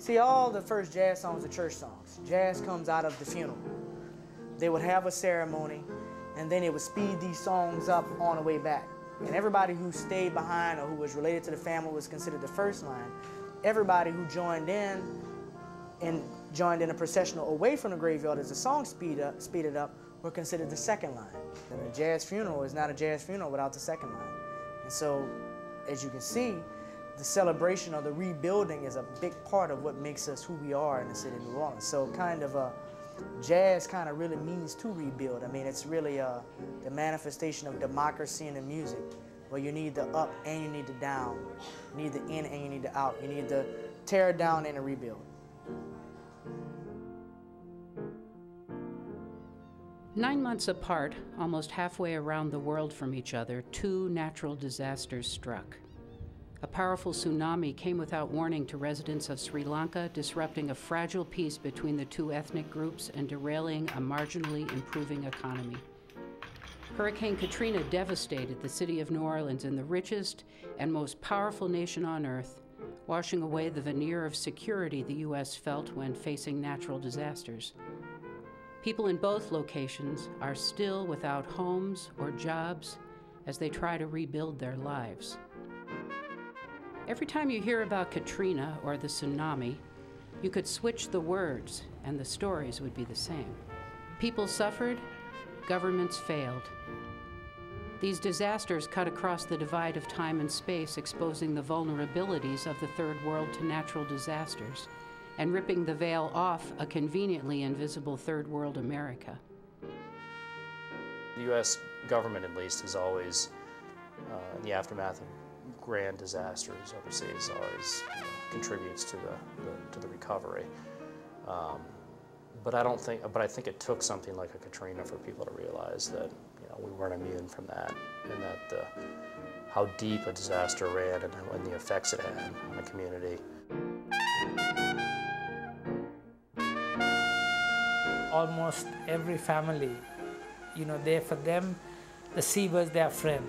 See, all the first jazz songs are church songs. Jazz comes out of the funeral. They would have a ceremony, and then it would speed these songs up on the way back. And everybody who stayed behind or who was related to the family was considered the first line. Everybody who joined in a processional away from the graveyard as the song speeded up were considered the second line. And a jazz funeral is not a jazz funeral without the second line. And so, as you can see, the celebration or the rebuilding is a big part of what makes us who we are in the city of New Orleans. So jazz kind of really means to rebuild. I mean, it's really the manifestation of democracy in the music, where you need the up and you need the down. You need the in and you need the out. You need the tear down and a rebuild. 9 months apart, almost halfway around the world from each other, 2 natural disasters struck. A powerful tsunami came without warning to residents of Sri Lanka, disrupting a fragile peace between the 2 ethnic groups and derailing a marginally improving economy. Hurricane Katrina devastated the city of New Orleans in the richest and most powerful nation on earth, washing away the veneer of security the U.S. felt when facing natural disasters. People in both locations are still without homes or jobs as they try to rebuild their lives. Every time you hear about Katrina or the tsunami, you could switch the words and the stories would be the same. People suffered, governments failed. These disasters cut across the divide of time and space, exposing the vulnerabilities of the Third World to natural disasters and ripping the veil off a conveniently invisible Third World America. The U.S. government, at least, is always, in the aftermath of grand disasters overseas, always contributes to the recovery. But I think it took something like a Katrina for people to realize that we weren't immune from that, and that how deep a disaster ran and the effects it had on a community. Almost every family, for them, the sea was their friend.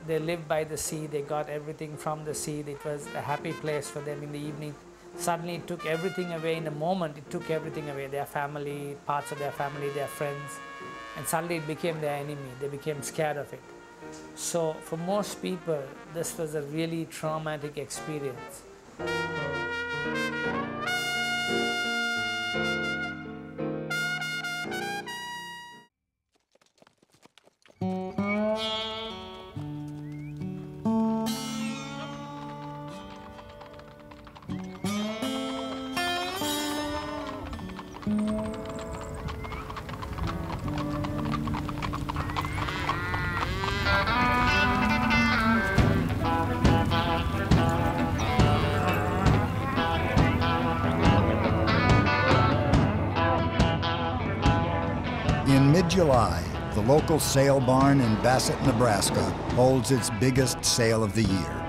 They lived by the sea, they got everything from the sea. It was a happy place for them in the evening. Suddenly it took everything away. In a moment, it took everything away. Their family, parts of their family, their friends. And suddenly it became their enemy. They became scared of it. So for most people, this was a really traumatic experience. In mid-July, the local sale barn in Bassett, Nebraska holds its biggest sale of the year.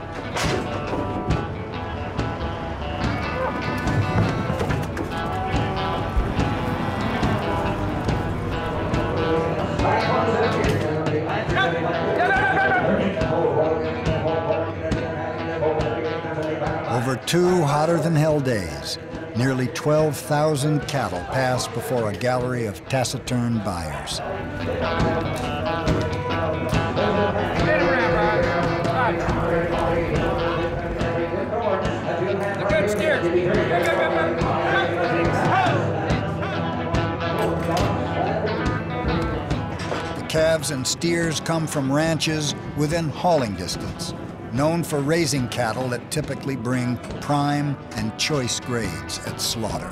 Over 2 hotter-than-hell days, nearly 12,000 cattle pass before a gallery of taciturn buyers. The calves and steers come from ranches within hauling distance, known for raising cattle that typically bring prime and choice grades at slaughter.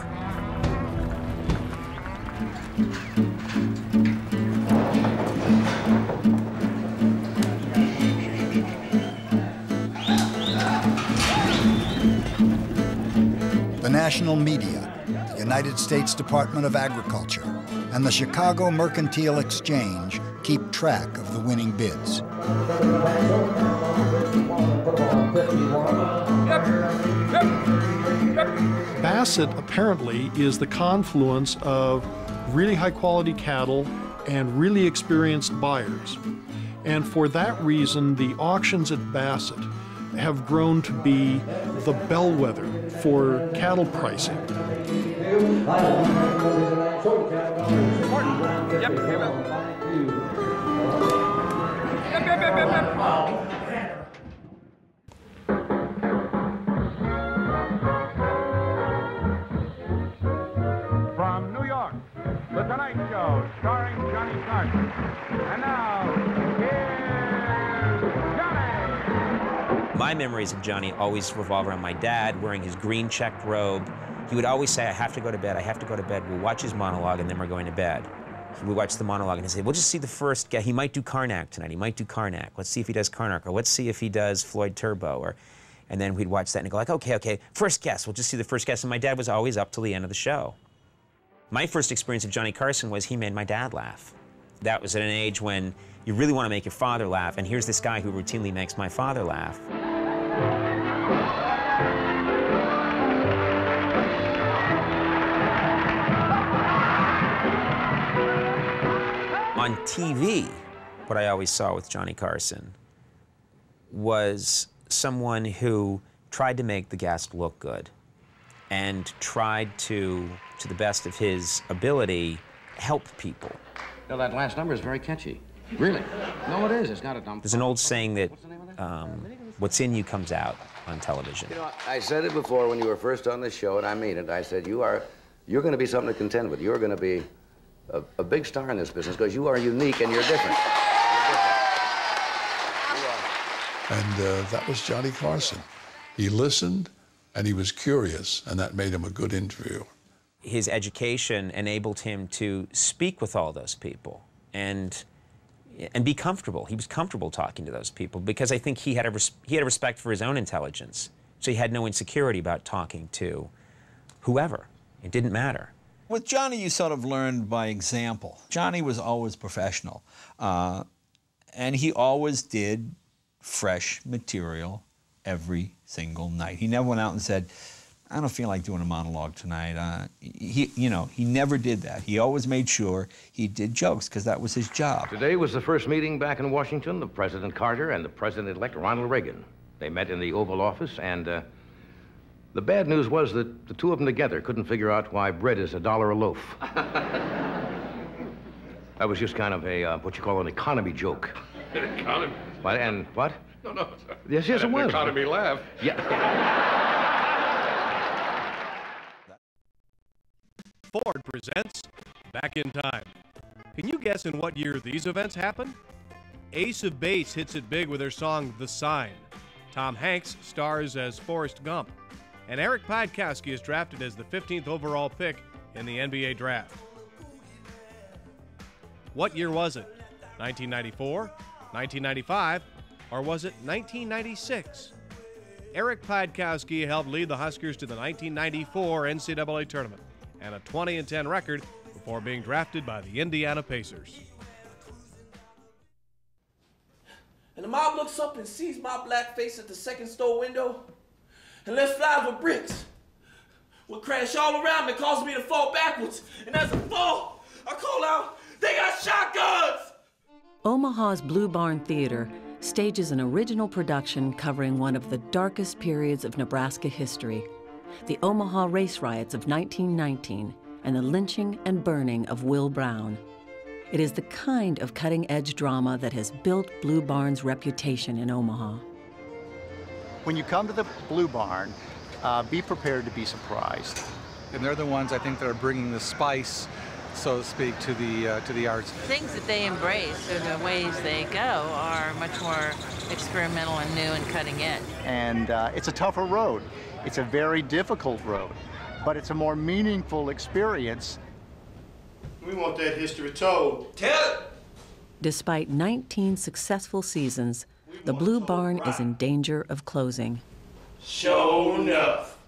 The national media, the United States Department of Agriculture, and the Chicago Mercantile Exchange keep track of the winning bids. Bassett apparently is the confluence of really high-quality cattle and really experienced buyers. And for that reason, the auctions at Bassett have grown to be the bellwether for cattle pricing. From New York, The Tonight Show, starring Johnny Carson. And now, here's Johnny! My memories of Johnny always revolve around my dad wearing his green checked robe. He would always say, I have to go to bed, I have to go to bed. We'll watch his monologue and then we're going to bed. We would watch the monologue and he'd say, we'll just see the first guy. He might do Karnak tonight, he might do Karnak. Let's see if he does Karnak, or let's see if he does Floyd Turbo. And then we'd watch that and go like, okay, first guest, we'll just see the first guest. And my dad was always up till the end of the show. My first experience of Johnny Carson was he made my dad laugh. That was at an age when you really want to make your father laugh, and here's this guy who routinely makes my father laugh. On TV, what I always saw with Johnny Carson was someone who tried to make the guest look good and tried to the best of his ability, help people. Well, that last number is very catchy. Really? No, it is. It's not a dumb... There's an old saying that what's in you comes out on television. You know, I said it before when you were first on this show, and I mean it. I said, you're going to be something to contend with. You're going to be a big star in this business because you are unique and you're different. And that was Johnny Carson. He listened and he was curious, and that made him a good interviewer. His education enabled him to speak with all those people and be comfortable. He was comfortable talking to those people because I think he had a respect for his own intelligence. So he had no insecurity about talking to whoever. It didn't matter. With Johnny, you sort of learned by example. Johnny was always professional, and he always did fresh material every single night. He never went out and said, I don't feel like doing a monologue tonight. He never did that. He always made sure he did jokes because that was his job. Today was the first meeting back in Washington of President Carter and the President-elect Ronald Reagan. They met in the Oval Office, and the bad news was that the two of them together couldn't figure out why bread is $1 a loaf. That was just kind of a, what you call an economy joke. An economy? What, and what? No. Yes, it was. An economy laugh. Yeah. Ford presents Back in Time. Can you guess in what year these events happened? Ace of Base hits it big with their song The Sign. Tom Hanks stars as Forrest Gump. And Eric Piatkowski is drafted as the 15th overall pick in the NBA draft. What year was it? 1994, 1995, or was it 1996? Eric Piatkowski helped lead the Huskers to the 1994 NCAA tournament and a 20-10 record before being drafted by the Indiana Pacers. And the mob looks up and sees my black face at the second store window and lets fly with bricks. Will crash all around me, causing me to fall backwards. And as I fall, I call out, they got shotguns! Omaha's Blue Barn Theater stages an original production covering one of the darkest periods of Nebraska history, the Omaha race riots of 1919 and the lynching and burning of Will Brown. It is the kind of cutting-edge drama that has built Blue Barn's reputation in Omaha. When you come to the Blue Barn, be prepared to be surprised. And they're the ones, I think, that are bringing the spice, so to speak, to the arts. Things that they embrace or the ways they go are much more experimental and new and cutting edge. And it's a tougher road. It's a very difficult road, but it's a more meaningful experience. We want that history told. Tell it! Despite 19 successful seasons, the Blue Barn is in danger of closing. Sure enough.